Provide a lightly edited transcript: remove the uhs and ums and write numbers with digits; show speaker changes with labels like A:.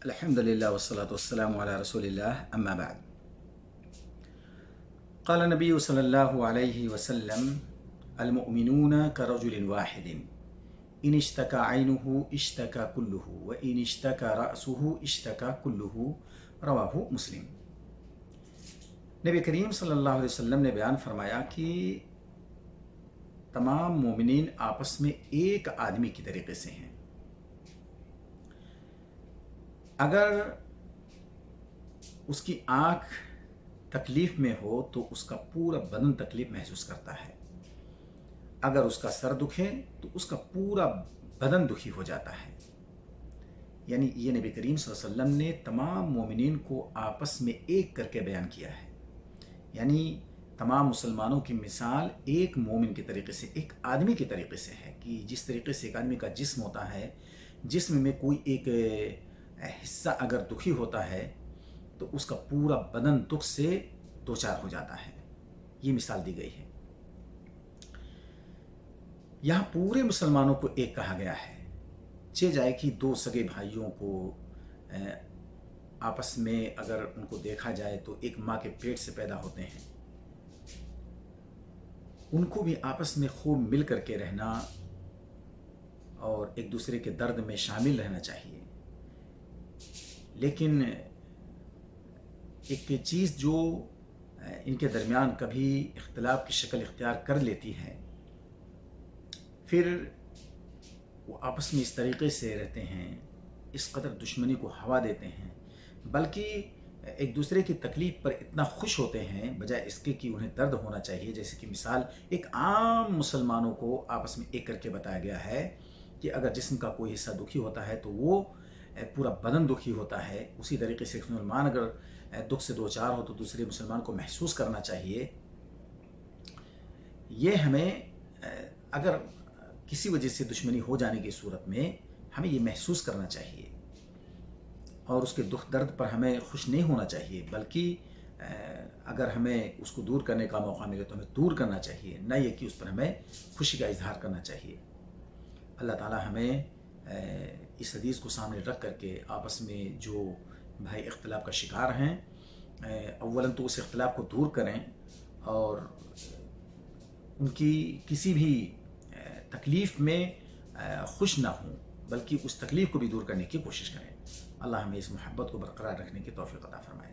A: الحمدللہ والصلاة والسلام علی رسول اللہ اما بعد قال نبی صلی اللہ علیہ وسلم المؤمنون كرجل واحد ان اشتكى عینه اشتكى كله وان اشتكى رأسه اشتكى كله رواہ مسلم۔ نبی کریم صلی اللہ علیہ وسلم نے بیان فرمایا کہ تمام مومنین آپس میں ایک آدمی کی طریقے سے ہیں۔ اگر اس کی آنکھ تکلیف میں ہو تو اس کا پورا بدن تکلیف محسوس کرتا ہے، اگر اس کا سر دکھے تو اس کا پورا بدن دکھی ہو جاتا ہے۔ یعنی یہ نبی کریم صلی اللہ علیہ وسلم نے تمام مومنین کو آپس میں ایک کر کے بیان کیا ہے۔ یعنی تمام مسلمانوں کی مثال ایک مومن کے طریقے سے، ایک آدمی کے طریقے سے ہے کہ جس طریقے سے ایک آدمی کا جسم ہوتا ہے، جسم میں کوئی ایک حصہ اگر دکھی ہوتا ہے تو اس کا پورا بدن دکھ سے دوچار ہو جاتا ہے۔ یہ مثال دی گئی ہے۔ یہاں پورے مسلمانوں کو ایک کہا گیا ہے۔ چہ جائے کہ دو سگے بھائیوں کو آپس میں اگر ان کو دیکھا جائے تو ایک ماں کے پیٹ سے پیدا ہوتے ہیں، ان کو بھی آپس میں خوب مل کر کے رہنا اور ایک دوسرے کے درد میں شامل رہنا چاہیے۔ لیکن ایک چیز جو ان کے درمیان کبھی اختلاف کی شکل اختیار کر لیتی ہے، پھر وہ آپس میں اس طریقے سے رہتے ہیں، اس قدر دشمنی کو ہوا دیتے ہیں، بلکہ ایک دوسرے کی تکلیف پر اتنا خوش ہوتے ہیں بجائے اس کے کہ انہیں درد ہونا چاہیے۔ جیسے کہ مثال ایک عام مسلمانوں کو آپس میں ایک کر کے بتایا گیا ہے کہ اگر جسم کا کوئی حصہ دکھی ہوتا ہے تو وہ پورا بدن دکھی ہوتا ہے۔ اسی طریقے سے ایک مسلمان اگر دکھ سے دوچار ہو تو دوسرے مسلمان کو محسوس کرنا چاہیے۔ یہ ہمیں اگر کسی وجہ سے دشمنی ہو جانے کی صورت میں ہمیں یہ محسوس کرنا چاہیے اور اس کے دکھ درد پر ہمیں خوش نہیں ہونا چاہیے، بلکہ اگر ہمیں اس کو دور کرنے کا موقع ملے تو ہمیں دور کرنا چاہیے، نہ یہ کہ اس پر ہمیں خوشی کا اظہار کرنا چاہیے۔ اللہ تعالی ہمیں اس حدیث کو سامنے رکھ کر کے آپس میں جو بھائی اختلاف کا شکار ہیں، اولاً تو اس اختلاف کو دور کریں اور ان کی کسی بھی تکلیف میں خوش نہ ہوں، بلکہ اس تکلیف کو بھی دور کرنے کی کوشش کریں۔ اللہ ہمیں اس محبت کو برقرار رکھنے کی توفیق عطا فرمائے۔